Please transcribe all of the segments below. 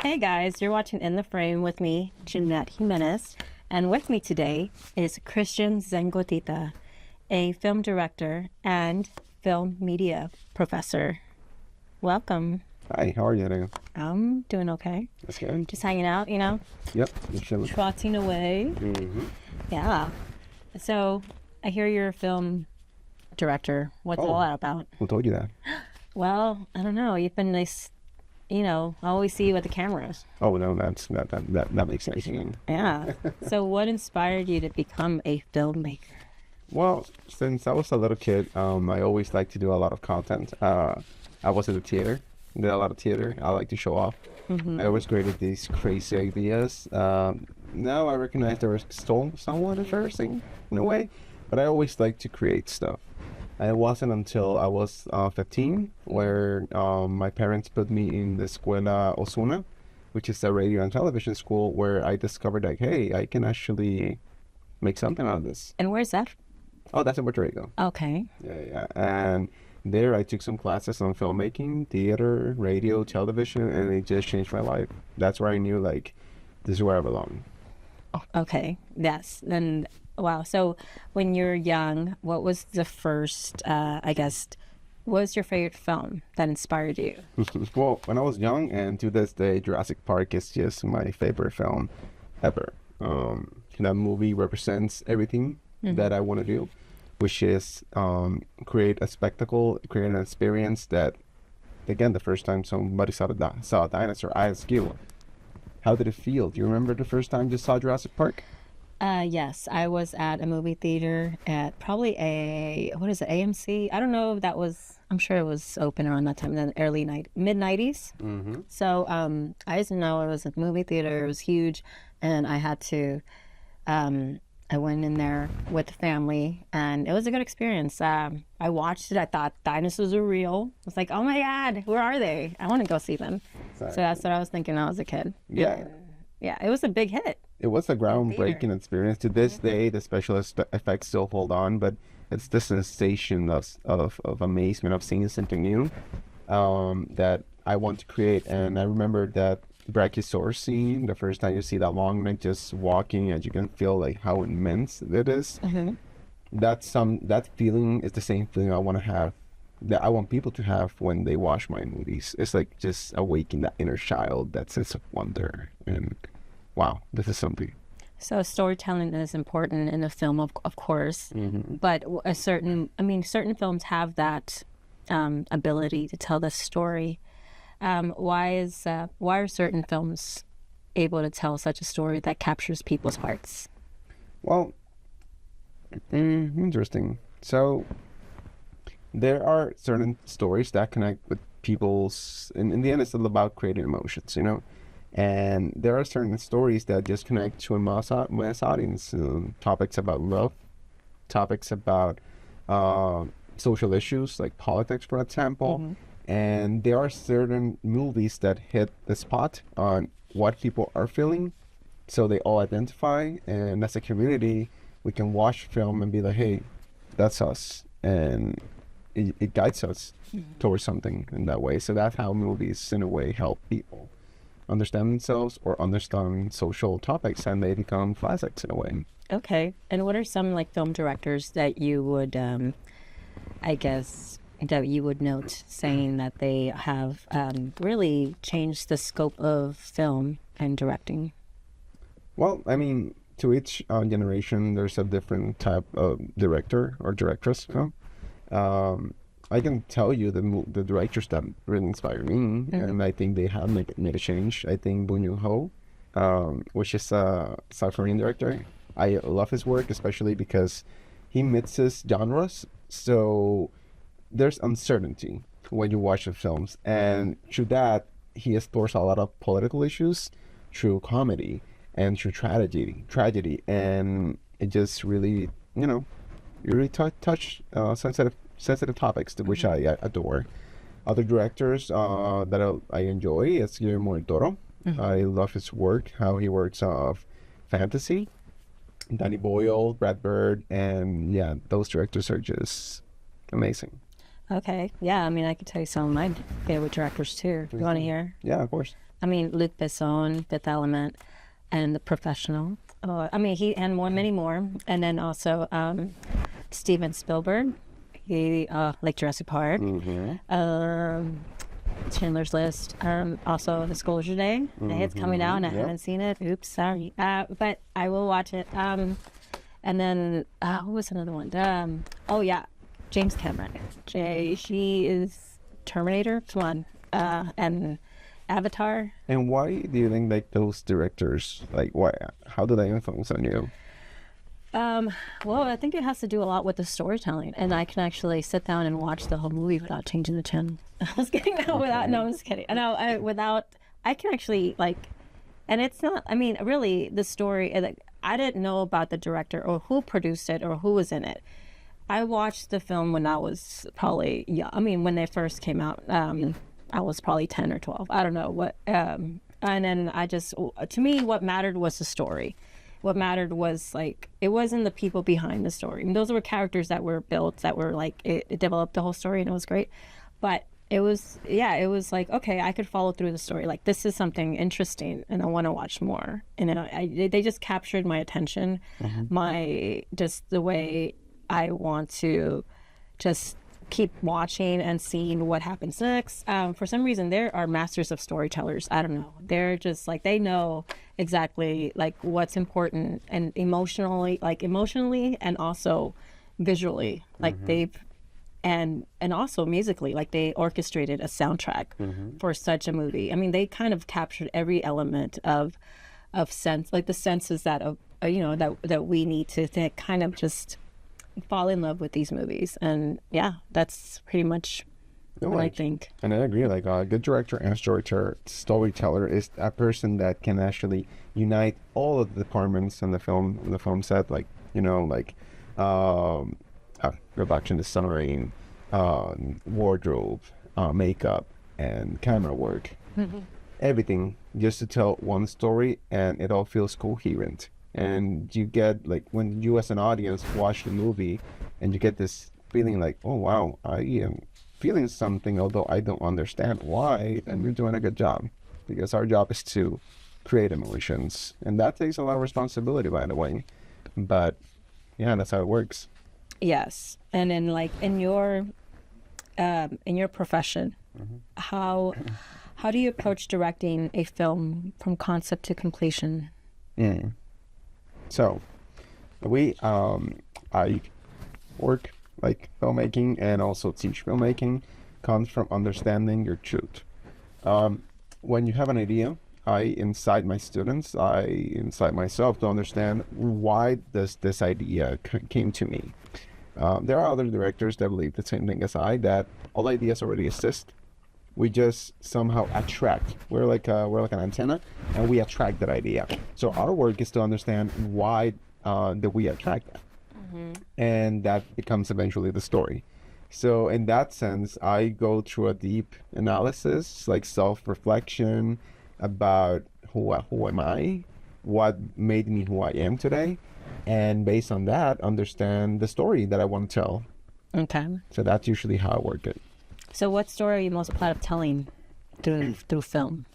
Hey guys, you're watching In the Frame with me, Jeanette Jimenez, and with me today is Christian Zengotita, a film director and film media professor. Welcome. Hi, how are you doing? I'm doing okay. That's good. Just hanging out, you know, Yep, you're chilling. trotting away. Mm-hmm. Yeah. So I hear you're a film director. What's all that about? Who told you that? Well, I don't know. You've been nice. I always see you at the cameras. Oh no, that makes sense. Yeah. So what inspired you to become a filmmaker? Well, since I was a little kid, I always liked to do a lot of content. I was in the theater, did a lot of theater. I like to show off. I always created these crazy ideas. Now I recognize they were still somewhat embarrassing in a way, but I always liked to create stuff. And it wasn't until I was 15 where my parents put me in the Escuela Osuna, which is a radio and television school, where I discovered like, hey, I can actually make something out of this. And where's that? Oh, that's in Puerto Rico. Okay. Yeah. And there I took some classes on filmmaking, theater, radio, television, and it just changed my life. That's where I knew like, this is where I belong. Okay. Yes. And wow. So when you're young, what was the first, what was your favorite film that inspired you? Well, when I was young, and to this day, Jurassic Park is just my favorite film ever. That movie represents everything that I want to do, which is create a spectacle, create an experience that, again, the first time somebody saw a dinosaur, I asked you, how did it feel? Do you remember the first time you saw Jurassic Park? Yes, I was at a movie theater at probably AMC? I don't know if that was, I'm sure it was open around that time, in the mid-90s. Mm-hmm. So I just know it was a movie theater, it was huge, and I had to, I went in there with the family, and it was a good experience. I watched it, I thought dinosaurs are real. I was like, oh my God, where are they? I want to go see them. Exactly. So that's what I was thinking when I was a kid. Yeah. Yeah, it was a big hit. It was a groundbreaking experience. To this day, the special effects still hold on, but it's the sensation of amazement of seeing something new that I want to create. And I remember that Brachiosaurus scene, the first time you see that long neck just walking, and you can feel like how immense it is. Mm-hmm. That feeling is the same feeling I want to have, that I want people to have when they watch my movies. It's like just awakening that inner child, that sense of wonder, and wow, this is something. So storytelling is important in a film, of course, but certain films have that ability to tell the story. Why are certain films able to tell such a story that captures people's hearts? Well, interesting. So there are certain stories that connect with people's, in the end, it's all about creating emotions, And there are certain stories that just connect to a mass audience. Topics about love, topics about social issues like politics, for example. And there are certain movies that hit the spot on what people are feeling, so they all identify. And as a community, we can watch film and be like, hey, that's us. And it guides us towards something in that way. So that's how movies, in a way, help people understand themselves or understand social topics, and they become classics in a way. Okay. And what are some film directors that you would, that you would note saying that they have really changed the scope of film and directing? Well, I mean, to each generation, there's a different type of director or directress. I can tell you the directors that really inspire me, and I think they have made a change. I think Bong Joon-ho, which is a South Korean director, I love his work, especially because he mixes genres. So there's uncertainty when you watch the films, and through that, he explores a lot of political issues through comedy and through tragedy, and it just really, you really touch sensitive topics, which I adore. Other directors that I enjoy is Guillermo del Toro. I love his work, how he works off fantasy. Danny Boyle, Brad Bird, and yeah, those directors are just amazing. Okay. Yeah, I mean, I could tell you some of my favorite directors too. You want to hear? Yeah, of course. I mean, Luc Besson, Fifth Element, and The Professional. I mean, he and many more. And then also Steven Spielberg. He like Jurassic Park. Chandler's List. Also Disclosure Day. It's coming out and I haven't seen it. Oops, sorry. But I will watch it. And then who was another one? Oh yeah, James Cameron. She is Terminator. Come on. And Avatar. And why do you think like those directors, like why, how do they influence on you? Well, I think it has to do a lot with the storytelling, and I can actually sit down and watch the whole movie without changing the channel. I was kidding. No, I'm just kidding. No, I can actually like, and it's not. I mean, really, the story. I didn't know about the director or who produced it or who was in it. I watched the film when I was probably I mean, when they first came out. I was probably 10 or 12. I don't know what. And then to me, what mattered was the story. What mattered was like, it wasn't the people behind the story. I mean, those were characters that were built, that were like, it developed the whole story and it was great. But it was like, okay, I could follow through the story. Like, this is something interesting and I want to watch more. And they just captured my attention, just the way I want to just keep watching and seeing what happens next. For some reason, there are masters of storytellers. I don't know. They're just like, they know exactly like what's important and emotionally and also visually. Like and also musically, like they orchestrated a soundtrack for such a movie. I mean, they kind of captured every element of sense, like the senses that that we need to kind of just fall in love with these movies. And yeah, that's pretty much what I think. And I agree, like a good director and storyteller is a person that can actually unite all of the departments in the film set, like production, design, wardrobe, makeup, and camera work, everything, just to tell one story, and it all feels coherent. And you get, like, when you as an audience watch the movie and you get this feeling like, oh wow, I am feeling something, although I don't understand why, and you're doing a good job, because our job is to create emotions, and that takes a lot of responsibility, by the way. But yeah, that's how it works. Yes. And in like in your profession, how do you approach directing a film from concept to completion? So I work like filmmaking and also teach filmmaking, comes from understanding your truth. When you have an idea, I incite my students, I incite myself to understand why does this idea came to me. There are other directors that believe the same thing as I, that all ideas already exist. We just somehow attract. We're like an antenna, and we attract that idea. So our work is to understand why that we attract that, and that becomes eventually the story. So in that sense, I go through a deep analysis, like self-reflection about who am I, what made me who I am today, and based on that, understand the story that I want to tell. Okay. So that's usually how I work it. So what story are you most proud of telling through film?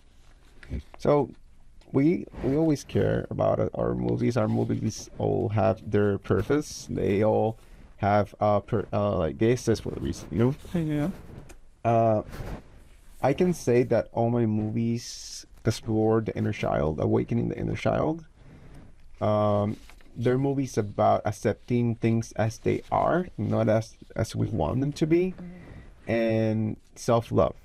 So we always care about our movies. Our movies all have their purpose. They all have like they exist for a reason, you know? Yeah. I can say that all my movies explore the inner child, awakening the inner child. They're movies about accepting things as they are, not as we want them to be, and self-love.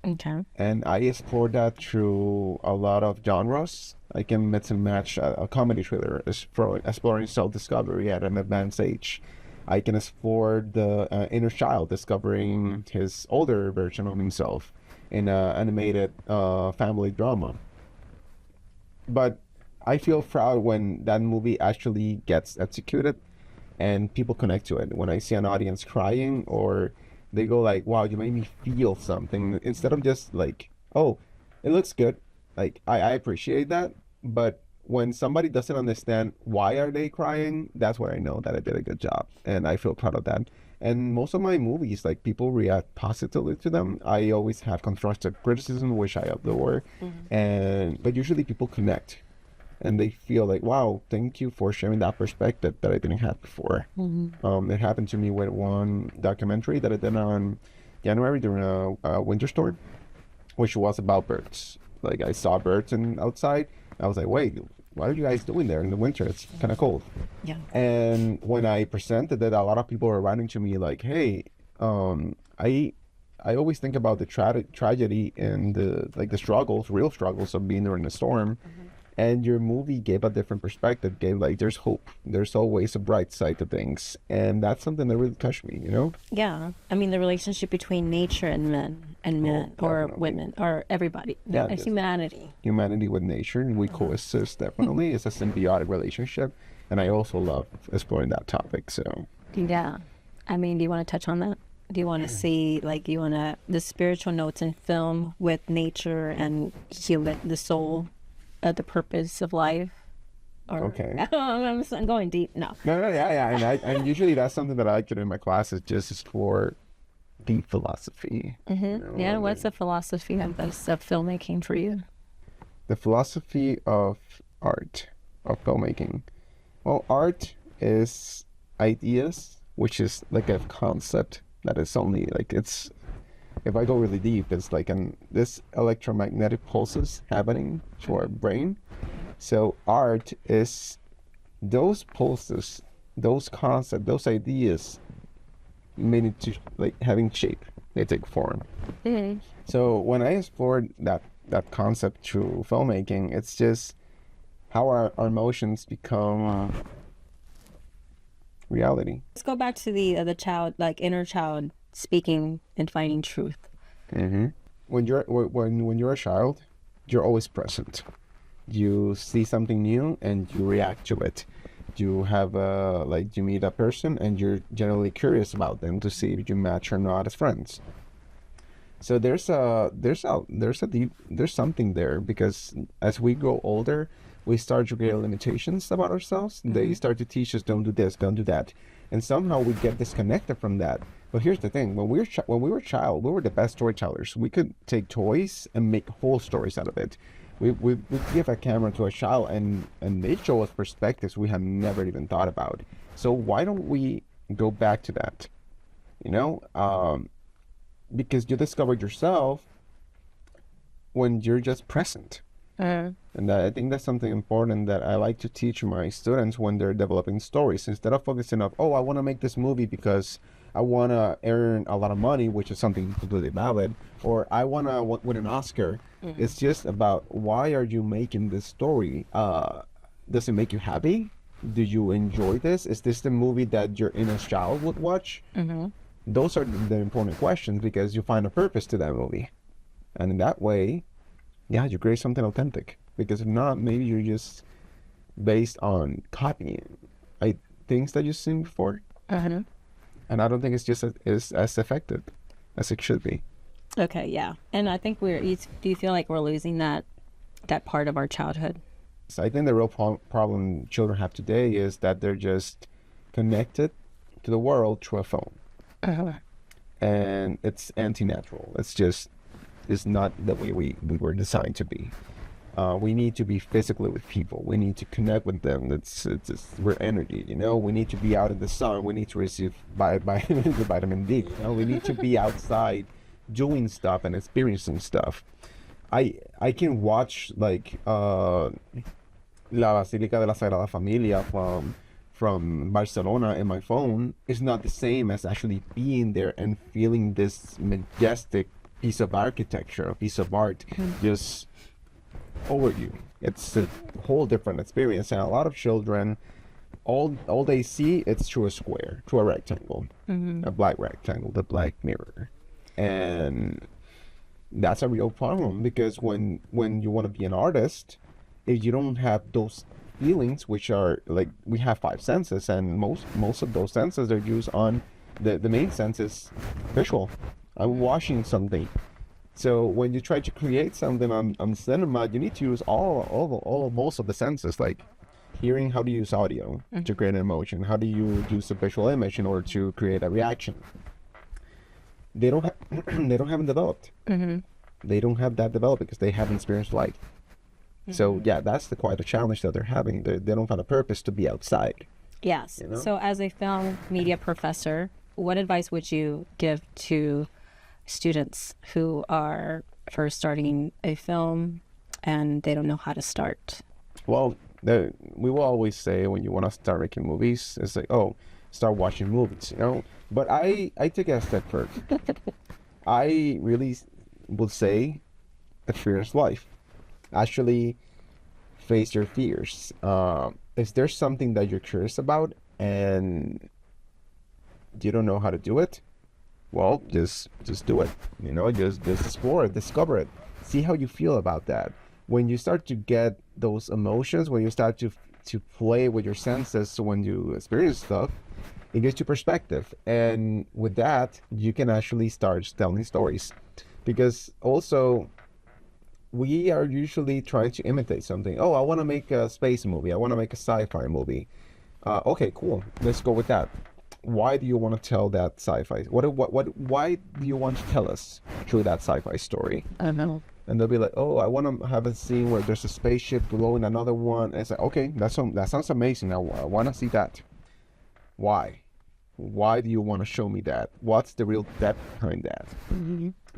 Okay. And I explore that through a lot of genres. I can mix and match a comedy thriller, exploring self-discovery at an advanced age. I can explore the inner child, discovering his older version of himself in an animated family drama. But I feel proud when that movie actually gets executed and people connect to it. When I see an audience crying, or they go like, wow, you made me feel something, instead of just like, oh, it looks good. Like, I appreciate that. But when somebody doesn't understand why are they crying, that's where I know that I did a good job. And I feel proud of that. And most of my movies, like people react positively to them. I always have constructive criticism, which I adore, but usually people connect, and they feel like, wow, thank you for sharing that perspective that I didn't have before. It happened to me with one documentary that I did on January during a winter storm, which was about birds. Like I saw birds outside. I was like, wait, what are you guys doing there in the winter? It's kind of cold. Yeah. And when I presented it, a lot of people were writing to me like, hey, I always think about the tragedy and the struggles, real struggles of being during the storm. And your movie gave a different perspective, gave like, there's hope. There's always a bright side to things. And that's something that really touched me, you know? Yeah. I mean, the relationship between nature and men or definitely. women or everybody. Yeah, Humanity. Humanity with nature, and we coexist definitely. It's a symbiotic relationship. And I also love exploring that topic, so. Yeah. I mean, do you want to touch on that? Do you want to see, like, the spiritual notes in film with nature and the soul, the purpose of life? Or, Okay. I'm going deep. No. No, yeah. And usually that's something that I like to do in my classes, just explore deep philosophy. You know, Yeah. What's the philosophy of filmmaking for you? the philosophy of art, of filmmaking. Well, art is ideas, which is like a concept that is only like if I go really deep, it's like this electromagnetic pulses happening to our brain. So art is those pulses, those concepts, those ideas made into like having shape. They take form. So when I explored that concept through filmmaking, it's just how our emotions become reality. Let's go back to the child, like inner child speaking and finding truth. When you're a child, you're always present. You see something new and you react to it. You have you meet a person and you're generally curious about them to see if you match or not as friends. So there's something there, because as we grow older, we start to get limitations about ourselves. They start to teach us, don't do this, don't do that, and somehow we get disconnected from that. But here's the thing: when we were a child, we were the best storytellers. We could take toys and make whole stories out of it. We give a camera to a child and they show us perspectives we have never even thought about. So why don't we go back to that? You know, because you discover yourself when you're just present. And I think that's something important that I like to teach my students when they're developing stories. Instead of focusing on, I want to make this movie because I want to earn a lot of money, which is something completely valid, or I want to win an Oscar. It's just about, why are you making this story? Does it make you happy? Do you enjoy this? Is this the movie that your inner child would watch? Those are the important questions, because you find a purpose to that movie. And in that way, yeah, you create something authentic. Because if not, maybe you're just based on copying things that you've seen before. And I don't think it's just as effective as it should be. Okay, yeah. And I think do you feel like we're losing that part of our childhood? So I think the real problem children have today is that they're just connected to the world through a phone. And it's anti-natural. It's not the way we were designed to be. We need to be physically with people. We need to connect with them. We're energy, you know. We need to be out in the sun. We need to receive vitamin D. You know? We need to be outside doing stuff and experiencing stuff. I can watch like La Basílica de la Sagrada Familia from Barcelona in my phone. Is not the same as actually being there and feeling this majestic piece of architecture, a piece of art, just over you. It's a whole different experience, and a lot of children, all they see, it's through a square, through a rectangle, a black rectangle, the black mirror. And that's a real problem, because when you want to be an artist, if you don't have those feelings, which are like, we have 5 senses, and most of those senses are used on the main sense is visual. I'm watching something. So when you try to create something on cinema, you need to use most of the senses. Like hearing how to use audio to create an emotion, how do you use a visual image in order to create a reaction. They don't have they don't have it developed. They don't have that developed because they haven't experienced life. So yeah, that's quite a challenge that they're having. They don't have a purpose to be outside. Yes. You know? So as a film media professor, what advice would you give to students who are first starting a film and they don't know how to start? Well, we will always say when you want to start making movies, it's like, oh, start watching movies, you know? But I take it a step further. I really would say experience life. Actually face your fears. If there's something that you're curious about and you don't know how to do it, well, just do it. You know, just explore it, discover it, see how you feel about that. When you start to get those emotions, when you start to play with your senses, when you experience stuff, it gives you perspective, and with that, you can actually start telling stories. Because also, we are usually trying to imitate something. Oh, I want to make a space movie. I want to make a sci-fi movie. Okay, cool. Let's go with that. Why do you want to tell that sci-fi? Why do you want to tell us through that sci-fi story? I don't know. And they'll be like, oh, I want to have a scene where there's a spaceship blowing another one. And it's like, okay, that sounds amazing. I want to see that. Why? Why do you want to show me that? What's the real depth behind that?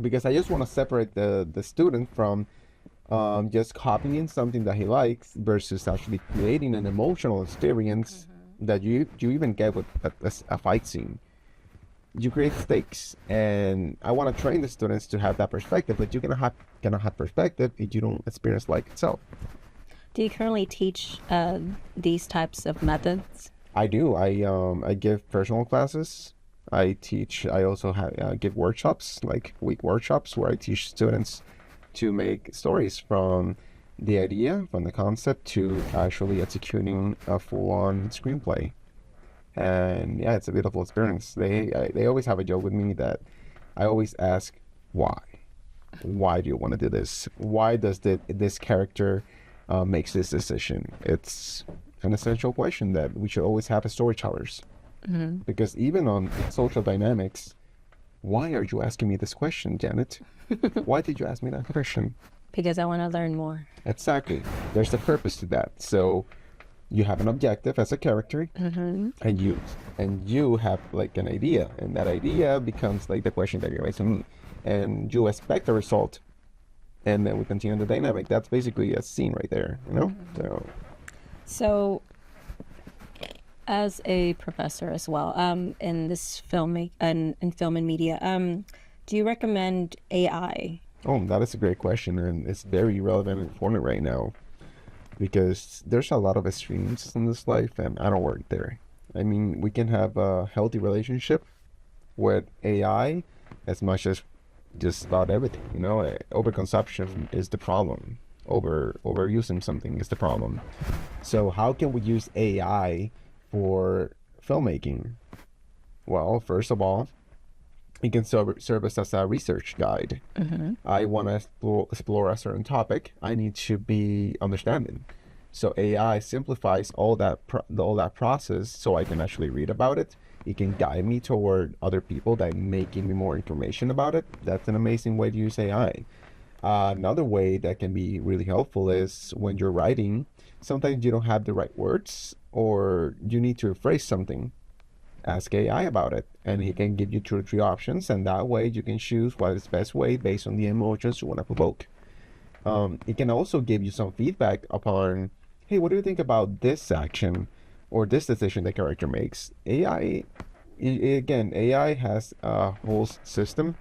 Because I just want to separate the student from just copying something that he likes versus actually creating an emotional experience that you even get with a fight scene. You create stakes, and I want to train the students to have that perspective, but you cannot have perspective if you don't experience life itself. Do you currently teach these types of methods? I do. I give personal classes. I teach. I also give workshops, like week workshops, where I teach students to make stories from the idea, from the concept, to actually executing a full-on screenplay. And yeah, it's a beautiful experience. They always have a joke with me that I always ask, why? Why do you want to do this? Why does this character makes this decision? It's an essential question that we should always have as storytellers. Because even on social dynamics, why are you asking me this question, Janet? Why did you ask me that question? Because I want to learn more. Exactly. There's a purpose to that. So you have an objective as a character, and you have like an idea, and that idea becomes like the question that you're asking me, and you expect a result, and then we continue the dynamic. That's basically a scene right there, you know. So, as a professor as well, in this film and in film and media, do you recommend AI? Oh, that is a great question, and it's very relevant and important right now. Because there's a lot of extremes in this life, and I don't work there. I mean, we can have a healthy relationship with AI as much as just about everything. You know, overconsumption is the problem. Overusing something is the problem. So how can we use AI for filmmaking? Well, first of all, it can serve us as a research guide. I want to explore a certain topic. I need to be understanding. So AI simplifies all that process, so I can actually read about it. It can guide me toward other people that may give me more information about it. That's an amazing way to use AI. Another way that can be really helpful is when you're writing, sometimes you don't have the right words, or you need to rephrase something. Ask AI about it, and he can give you 2 or 3 options, and that way you can choose what is the best way based on the emotions you want to provoke. It can also give you some feedback upon, hey, what do you think about this action or this decision the character makes? AI has a whole system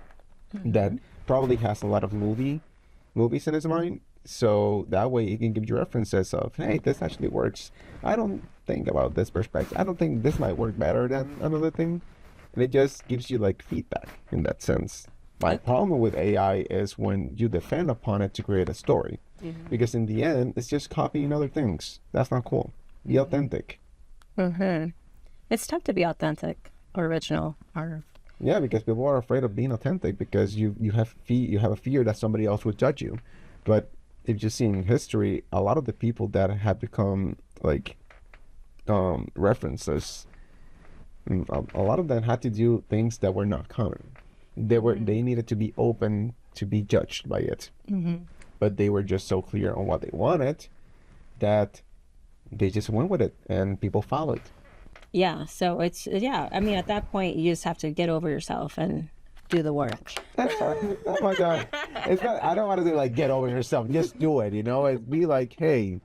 that probably has a lot of movies in its mind. So that way it can give you references of, hey, this actually works. I don't think about this perspective. I don't think this might work better than another thing. And it just gives you like feedback in that sense. My problem with AI is when you depend upon it to create a story. Because in the end, it's just copying other things. That's not cool. Be authentic. It's tough to be authentic or original. Yeah, because people are afraid of being authentic because you have a fear that somebody else would judge you. But if you see in history, a lot of the people that have become like references, a lot of them had to do things that were not common. They needed to be open to be judged by it, but they were just so clear on what they wanted that they just went with it, and people followed. Yeah. So it's, yeah. I mean, at that point, you just have to get over yourself and do the work. Oh my God. It's not, I don't want to do like get over yourself. Just do it, you know? It'd be like, hey,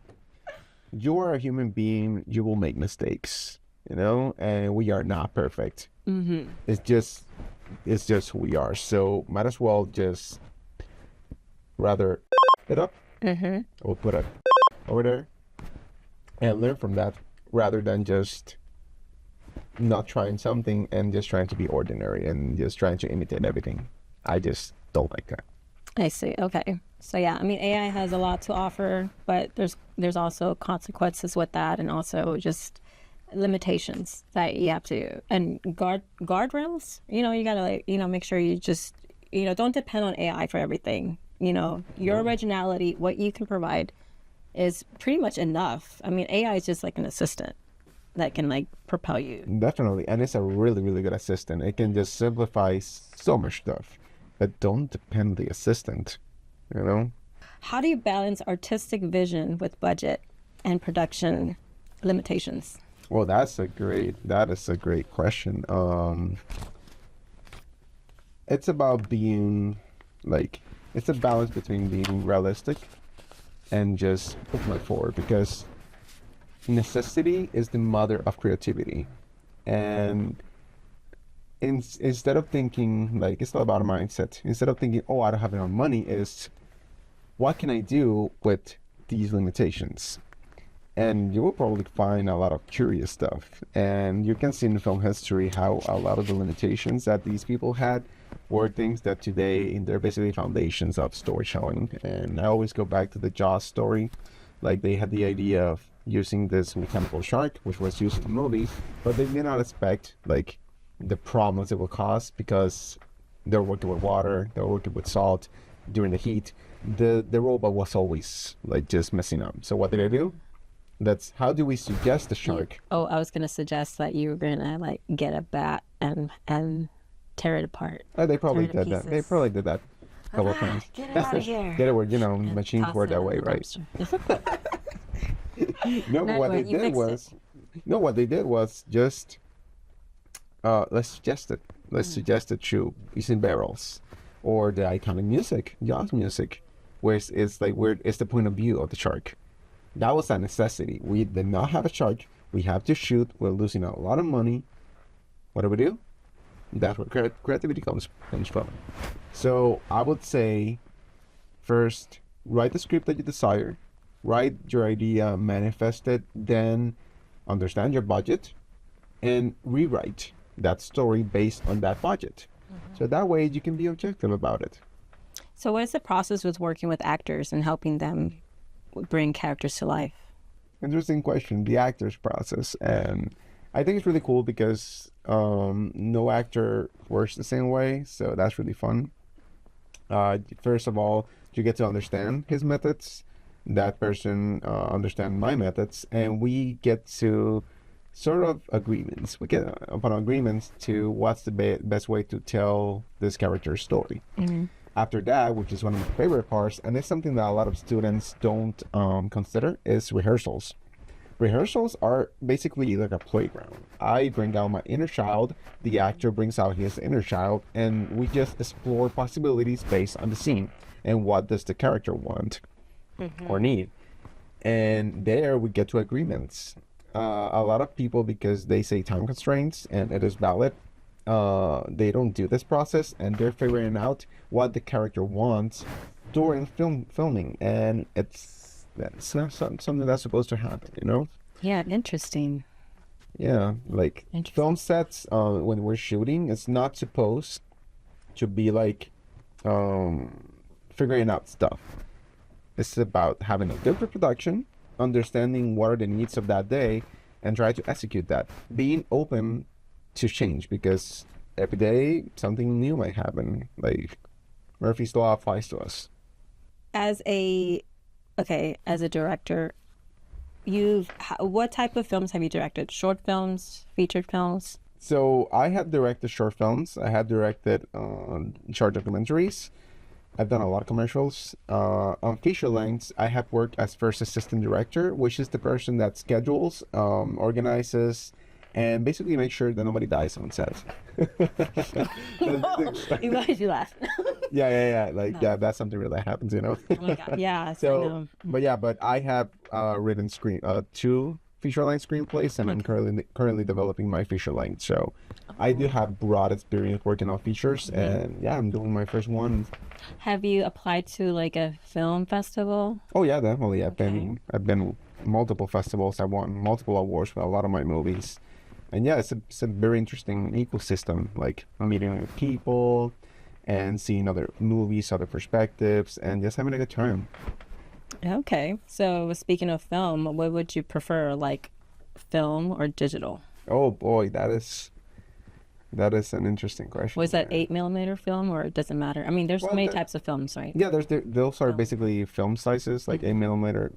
you are a human being. You will make mistakes, you know? And we are not perfect. It's just who we are. So might as well just rather it up or put it over there and learn from that rather than just not trying something and just trying to be ordinary and just trying to imitate everything. I just don't like that. I see. Okay. So yeah, I mean, AI has a lot to offer, but there's also consequences with that, and also just limitations that you have to, and guardrails. You know, you gotta, like, you know, make sure you just, you know, don't depend on AI for everything. You know, your originality, what you can provide, is pretty much enough. I mean, AI is just like an assistant that can like propel you. Definitely. And it's a really, really good assistant. It can just simplify so much stuff. But don't depend on the assistant, you know? How do you balance artistic vision with budget and production limitations? Well, that is a great question. It's about being like, it's a balance between being realistic and just pushing it forward, because necessity is the mother of creativity. And instead of thinking, like, it's all about a mindset. Instead of thinking, oh, I don't have enough money, is what can I do with these limitations? And you will probably find a lot of curious stuff. And you can see in film history how a lot of the limitations that these people had were things that today they're basically foundations of storytelling. And I always go back to the Jaws story. Like, they had the idea of using this mechanical shark, which was used in the movie, but they did not expect like the problems it would cause, because they're working with water, they're working with salt during the heat. The robot was always like just messing up. So what did I do? That's how do we suggest the shark? Oh, I was gonna suggest that you were gonna like get a bat and tear it apart. Oh, they probably did that. They probably did that a couple of times. Get it out of here. Get it where, you know, machines work that way, right? No, what they did was just let's suggest it. Let's suggest it through using barrels or the iconic music, Jaws music, where it's like where it's the point of view of the shark. That was a necessity. We did not have a shark. We have to shoot. We're losing a lot of money. What do we do? That's where creativity comes from. So I would say, first, write the script that you desire. Write your idea, manifest it, then understand your budget and rewrite that story based on that budget. So that way you can be objective about it. So what is the process with working with actors and helping them bring characters to life? Interesting question, the actor's process. And I think it's really cool because no actor works the same way. So that's really fun. First of all, you get to understand his methods. That person understand my methods, and we get to sort of agreements. We get upon agreements to what's the best way to tell this character's story. After that, which is one of my favorite parts, and it's something that a lot of students don't consider, is rehearsals. Rehearsals are basically like a playground. I bring out my inner child, the actor brings out his inner child, and we just explore possibilities based on the scene and what does the character want or need. And there we get to agreements. A lot of people, because they say time constraints and it is valid, they don't do this process, and they're figuring out what the character wants during filming, and it's not something that's supposed to happen, you know? Yeah, interesting. Yeah, like film sets, when we're shooting, it's not supposed to be like figuring out stuff. It's about having a good production, understanding what are the needs of that day, and try to execute that. Being open to change, because every day something new might happen. Like Murphy's Law applies to us. As a director, what type of films have you directed? Short films, featured films? So I have directed short films. I have directed short documentaries. I've done a lot of commercials. On feature lengths, I have worked as first assistant director, which is the person that schedules, organizes, and basically makes sure that nobody dies on set. It makes you laugh. Yeah. Like, yeah, that's something real that happens, you know? Oh my God. Yes, I know. But I have written two feature length screenplays, and I'm currently developing my feature length. So I do have broad experience working on features, and yeah, I'm doing my first one. Have you applied to like a film festival? Oh yeah, definitely. I've been multiple festivals. I won multiple awards for a lot of my movies, and yeah, it's a very interesting ecosystem. Like meeting other people, and seeing other movies, other perspectives, and just having a good time. Okay. So speaking of film, what would you prefer, like film or digital? Oh boy, that is an interesting question. Was that 8 millimeter film, or it doesn't matter? I mean, there's so many types of films, right? Yeah, those are basically film sizes, like 8 millimeters.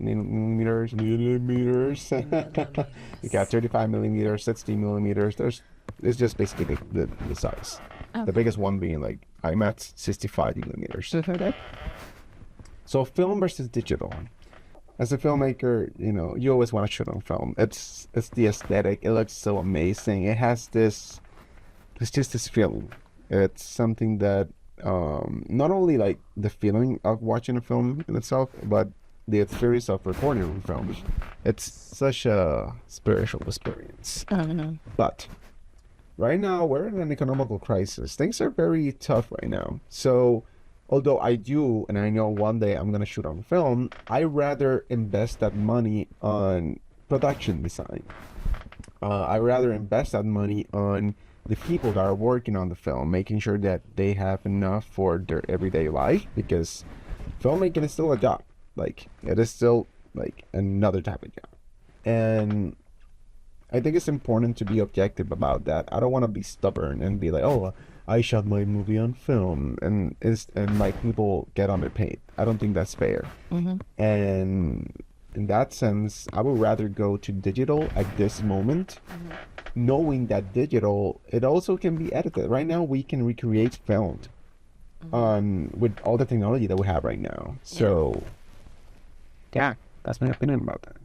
You got 35 millimeters, 60 millimeters. It's just basically the size. Okay. The biggest one being like IMAX 65 millimeters. So film versus digital. As a filmmaker, you know, you always want to shoot on film. It's the aesthetic. It looks so amazing. It's just this feeling. It's something that not only like the feeling of watching a film in itself, but the experience of recording a film. It's such a spiritual experience. I don't know. But right now, we're in an economical crisis. Things are very tough right now. So although I do, and I know one day I'm going to shoot on film, I rather invest that money on production design. I rather invest that money on the people that are working on the film, making sure that they have enough for their everyday life, because filmmaking is still a job. Like, it is still like another type of job. And I think it's important to be objective about that. I don't want to be stubborn and be like, oh, I shot my movie on film and like people get underpaid. I don't think that's fair. Mm-hmm. And in that sense, I would rather go to digital at this moment, knowing that digital, it also can be edited. Right now, we can recreate film with all the technology that we have right now. So, yeah, that's my opinion about that.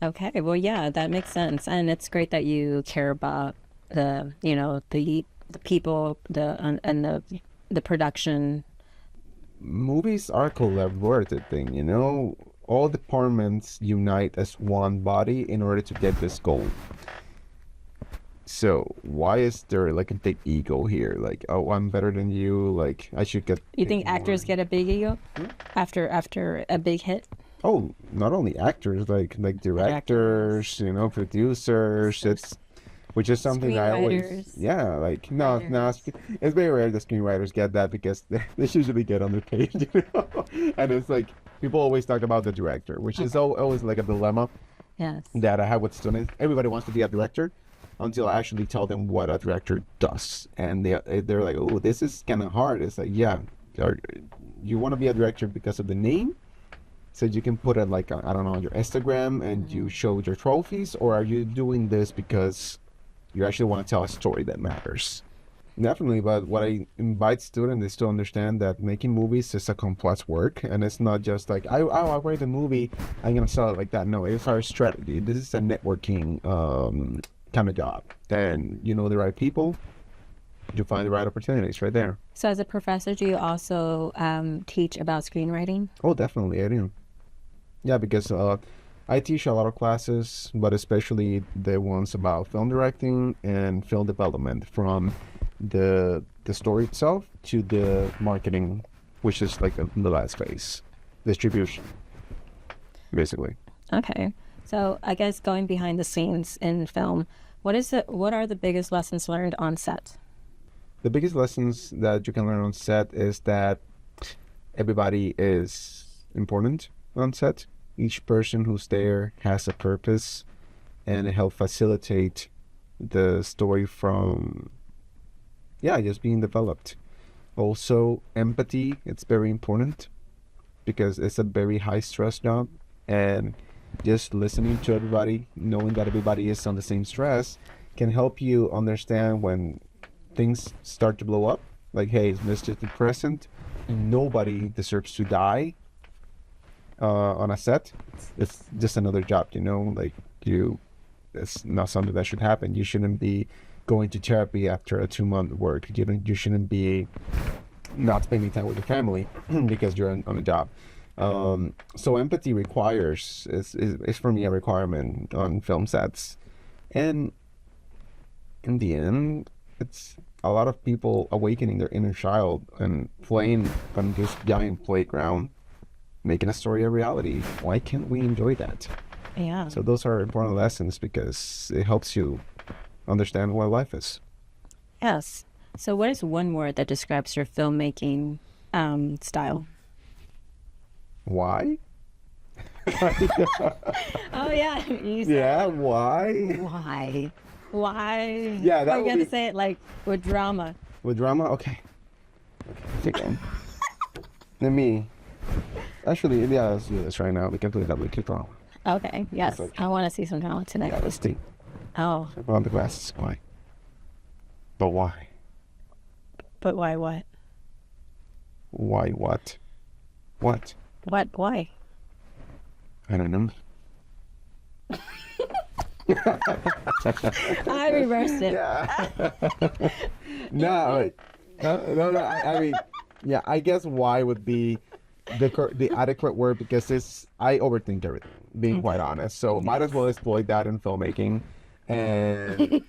Okay, well, yeah, that makes sense, and it's great that you care about the people, and the production. Movies are a collaborative thing, you know. All departments unite as one body in order to get this goal. So why is there like a big ego here? Like, oh, I'm better than you. Like, I should get. You think actors get a big ego after a big hit? Oh, not only actors, like directors, you know, producers. Which is something I always, like, no, it's very rare that screenwriters get that, because they usually get underpaid, you know? And it's like, people always talk about the director, which is always like a dilemma that I have with students. Everybody wants to be a director until I actually tell them what a director does. And they're like, oh, this is kind of hard. It's like, yeah, you want to be a director because of the name? So you can put it like, I don't know, on your Instagram and you show your trophies, or are you doing this because you actually want to tell a story that matters? Definitely, but what I invite students is to understand that making movies is a complex work, and it's not just like, I write a movie, I'm going to sell it like that. No, it's our strategy. This is a networking kind of job. And you know the right people, you find the right opportunities right there. So as a professor, do you also teach about screenwriting? Oh, definitely, I do. Yeah, because I teach a lot of classes, but especially the ones about film directing and film development, from the story itself to the marketing, which is like the last phase, distribution, basically. Okay, so I guess going behind the scenes in film, what are the biggest lessons learned on set? The biggest lessons that you can learn on set is that everybody is important on set. Each person who's there has a purpose, and it helps facilitate the story from just being developed. Also, empathy, it's very important, because it's a very high stress job, and just listening to everybody, knowing that everybody is on the same stress, can help you understand when things start to blow up. Like, hey, it's just the present. Nobody deserves to die on a set. It's just another job, like it's not something that should happen. You shouldn't be going to therapy after a 2-month work. You shouldn't be not spending time with your family because you're on a job. So empathy is for me a requirement on film sets. And in the end, it's a lot of people awakening their inner child and playing on this giant playground, making a story a reality. Why can't we enjoy that? Yeah. So those are important lessons because it helps you understand what life is. Yes. So what is one word that describes your filmmaking style? Why? Oh, yeah. You said Yeah, why? why? Why? Yeah, that We're would going to be- say it like with drama. With drama? Okay. Take it. Actually, yeah, let's do this right now. We can do that with drama. Okay. Yes. Okay. I want to see some drama today. Yeah, let's see. Oh, Put on the glasses. Why? But why? but why what? Why what? What? What? Why? I don't know. I reversed it. Yeah. No, no. I mean, yeah. I guess why would be the adequate word because I overthink everything. Being quite honest, so might as well exploit that in filmmaking, and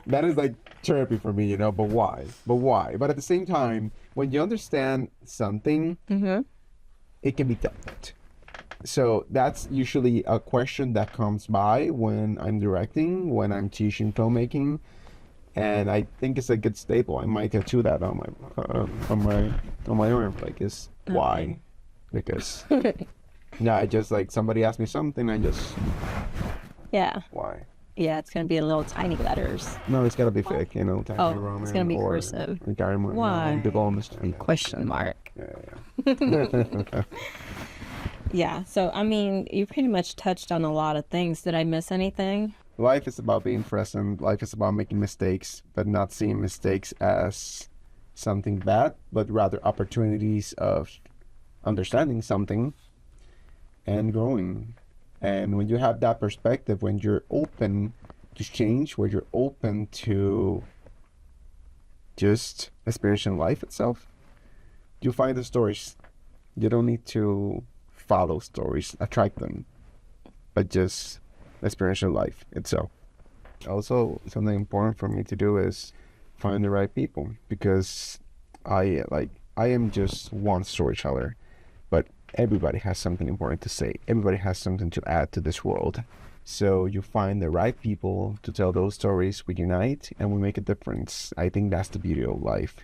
that is like therapy for me, But why? But at the same time, when you understand something, it can be dealt. So that's usually a question that comes by when I'm directing, when I'm teaching filmmaking, and I think it's a good staple. I might tattoo that on my arm, like is why, because I just like somebody asked me something, I just Yeah. why. Yeah, it's going to be in little tiny letters. No, it's gotta be fake, Times Oh, New Roman it's gonna be or cursive. Why? Why? Question mark. Yeah. Yeah. So, I mean, you pretty much touched on a lot of things. Did I miss anything? Life is about being present. Life is about making mistakes, but not seeing mistakes as something bad, but rather opportunities of understanding something and growing. And when you have that perspective, when you're open to change, when you're open to just experiencing life itself, you find the stories. You don't need to follow stories, attract them, but just experiential life itself. Also, something important for me to do is find the right people because I am just one storyteller, but everybody has something important to say. Everybody has something to add to this world. So you find the right people to tell those stories. We unite and we make a difference. I think that's the beauty of life.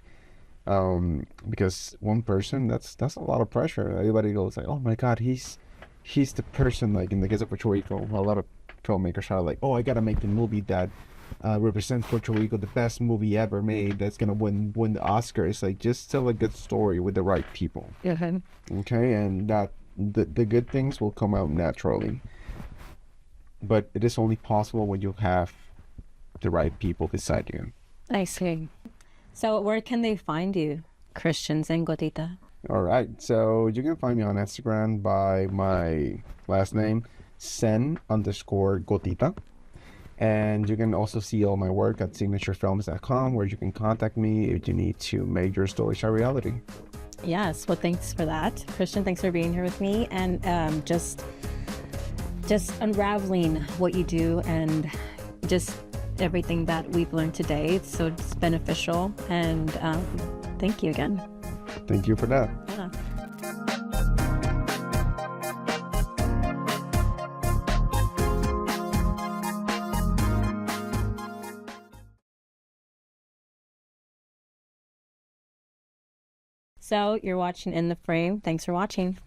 Because one person, that's a lot of pressure. Everybody goes like, oh my God, he's the person, like in the case of Puerto Rico, a lot of filmmakers are like, oh, I gotta make the movie that represents Puerto Rico, the best movie ever made, that's gonna win the Oscars. Like, just tell a good story with the right people. Okay. Okay, and that the good things will come out naturally. But it is only possible when you have the right people beside you. I see. So where can they find you, Christian Zengotita? All right, so you can find me on Instagram by my last name, Sen_Gotita. And you can also see all my work at signaturefilms.com, where you can contact me if you need to make your story a reality. Yes. Well, thanks for that, Christian. Thanks for being here with me and just unraveling what you do and just everything that we've learned today. So it's beneficial, and thank you again. Thank you for that. Yeah. So you're watching In the Frame. Thanks for watching.